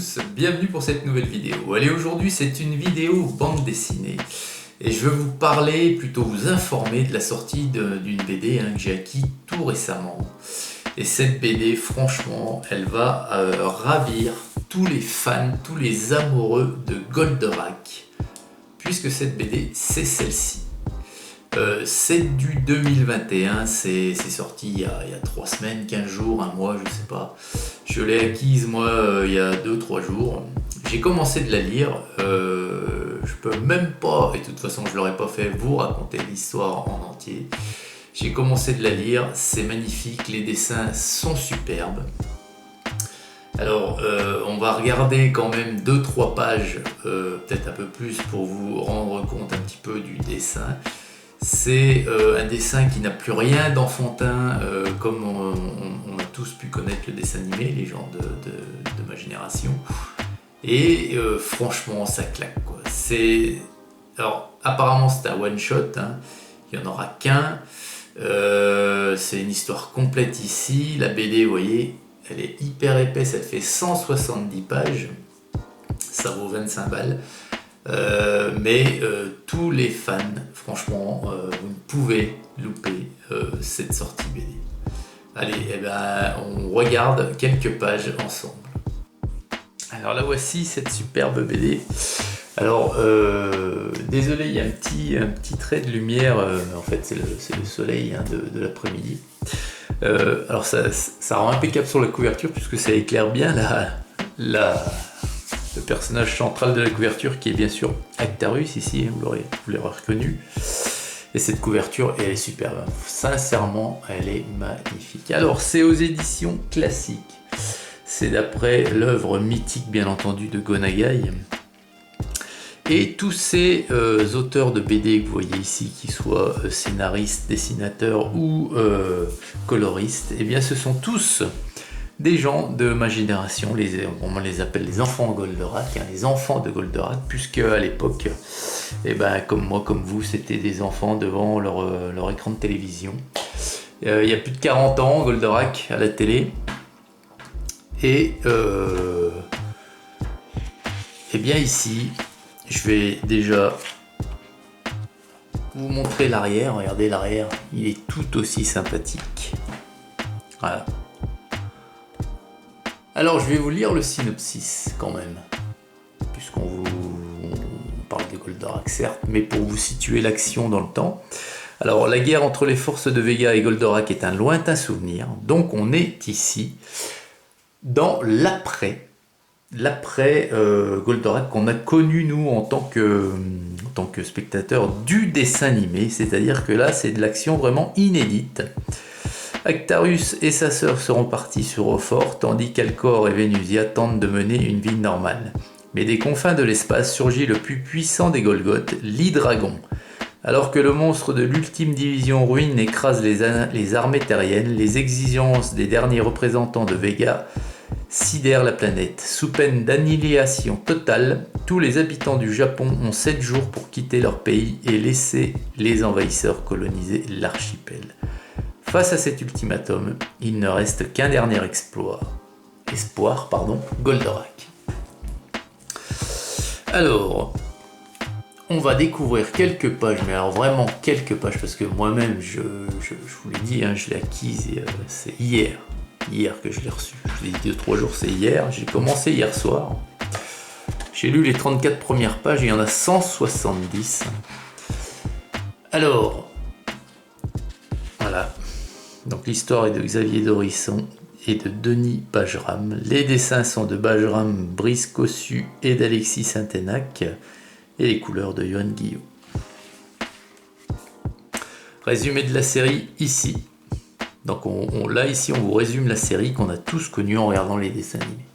tous, bienvenue pour cette nouvelle vidéo. Allez, aujourd'hui c'est une vidéo bande dessinée et je veux vous parler, plutôt vous informer de la sortie d'une BD que j'ai acquis tout récemment. Et cette BD, franchement, elle va ravir tous les fans, tous les amoureux de Goldorak, puisque cette BD, c'est celle-ci. C'est du 2021, c'est sorti il y a 3 semaines, 15 jours, un mois, je sais pas. Je l'ai acquise moi il y a 2-3 jours. J'ai commencé de la lire, je peux même pas, et de toute façon je l'aurais pas fait, vous raconter l'histoire en entier. J'ai commencé de la lire, c'est magnifique, les dessins sont superbes. Alors on va regarder quand même 2-3 pages, peut-être un peu plus pour vous rendre compte un petit peu du dessin. C'est un dessin qui n'a plus rien d'enfantin, comme on a tous pu connaître le dessin animé, les gens de ma génération. Et franchement, ça claque, quoi. Alors, apparemment, c'est un one-shot, il n'y en aura qu'un. C'est une histoire complète ici. La BD, vous voyez, elle est hyper épaisse, elle fait 170 pages. Ça vaut 25 balles. Mais tous les fans, franchement, vous ne pouvez louper cette sortie BD. Allez, on regarde quelques pages ensemble. Alors là voici cette superbe BD. Alors désolé, il y a un petit trait de lumière, en fait c'est le soleil de l'après-midi. Alors ça rend impeccable sur la couverture puisque ça éclaire bien le personnage central de la couverture qui est bien sûr Actarus ici, vous l'aurez reconnu. Et cette couverture, elle est superbe. Sincèrement, elle est magnifique. Alors, c'est aux éditions classiques. C'est d'après l'œuvre mythique, bien entendu, de Go Nagai. Et tous ces auteurs de BD que vous voyez ici, qu'ils soient scénaristes, dessinateurs ou coloristes, eh bien, ce sont tous des gens de ma génération, on les appelle les enfants de Goldorak, les enfants de Goldorak, puisque à l'époque, comme moi, comme vous, c'était des enfants devant leur écran de télévision. Il y a plus de 40 ans, Goldorak à la télé, et bien ici, je vais déjà vous montrer l'arrière. Regardez l'arrière, il est tout aussi sympathique. Voilà. Alors je vais vous lire le synopsis quand même, puisqu'on parle de Goldorak certes, mais pour vous situer l'action dans le temps. Alors la guerre entre les forces de Vega et Goldorak est un lointain souvenir, donc on est ici dans l'après Goldorak qu'on a connu nous en tant que spectateur du dessin animé, c'est-à-dire que là c'est de l'action vraiment inédite. Actarus et sa sœur seront partis sur Eau-Fort, tandis qu'Alcor et Vénusia tentent de mener une vie normale. Mais des confins de l'espace surgit le plus puissant des Golgoths, l'Hydragon. Alors que le monstre de l'ultime division ruine écrase les armées terriennes, les exigences des derniers représentants de Vega sidèrent la planète. Sous peine d'annihilation totale, tous les habitants du Japon ont 7 jours pour quitter leur pays et laisser les envahisseurs coloniser l'archipel. Face à cet ultimatum, il ne reste qu'un dernier espoir, Goldorak. Alors, on va découvrir quelques pages, mais alors vraiment quelques pages, parce que moi-même, je vous l'ai dit, je l'ai acquise, c'est hier que je l'ai reçue. Je vous ai dit 2-3 jours, c'est hier, j'ai commencé hier soir. J'ai lu les 34 premières pages, et il y en a 170. Alors, voilà. Donc l'histoire est de Xavier Dorisson et de Denis Bajram. Les dessins sont de Bajram, Brice Cossu et d'Alexis Saint-Enac. Et les couleurs de Yoann Guillot. Résumé de la série ici. Donc là ici on vous résume la série qu'on a tous connue en regardant les dessins animés.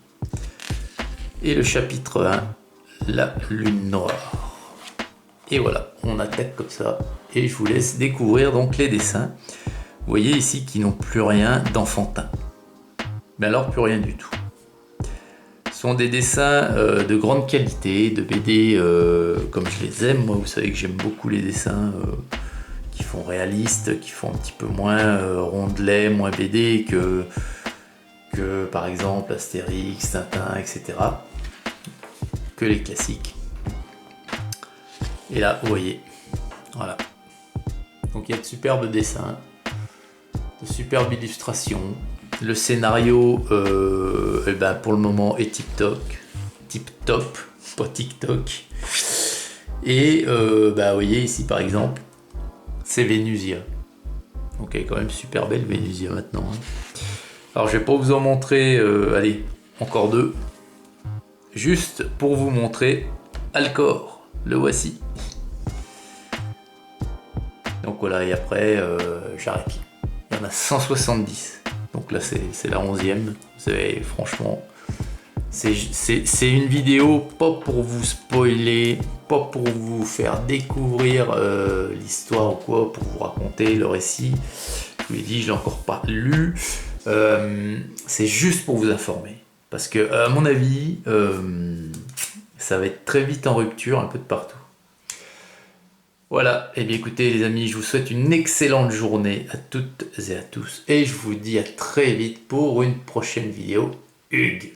Et le chapitre 1, la lune noire. Et voilà, on attaque comme ça. Et je vous laisse découvrir donc les dessins. Vous voyez ici qu'ils n'ont plus rien d'enfantin. Mais alors plus rien du tout. Ce sont des dessins de grande qualité, de BD comme je les aime. Moi vous savez que j'aime beaucoup les dessins qui font réalistes, qui font un petit peu moins rondelet, moins BD que par exemple Astérix, Tintin, etc. que les classiques. Et là, vous voyez, voilà. Donc il y a de superbes dessins, de superbes illustrations. Le scénario, eh ben, pour le moment, est tip-top, pas TikTok. Et bah, vous voyez ici, par exemple, c'est Vénusia. Donc elle est quand même super belle, Vénusia, maintenant. Hein. Alors je vais pas vous en montrer, allez, encore deux. Juste pour vous montrer Alcor, le voici. Donc voilà, et après, j'arrête. Il y en a 170. Donc là, c'est la 11e. Vous savez, franchement, c'est une vidéo pas pour vous spoiler, pas pour vous faire découvrir l'histoire ou quoi, pour vous raconter le récit. Je vous l'ai dit, je l'ai encore pas lu. C'est juste pour vous informer. Parce que, à mon avis, ça va être très vite en rupture, un peu de partout. Voilà, et bien écoutez les amis, je vous souhaite une excellente journée à toutes et à tous. Et je vous dis à très vite pour une prochaine vidéo. Hugues.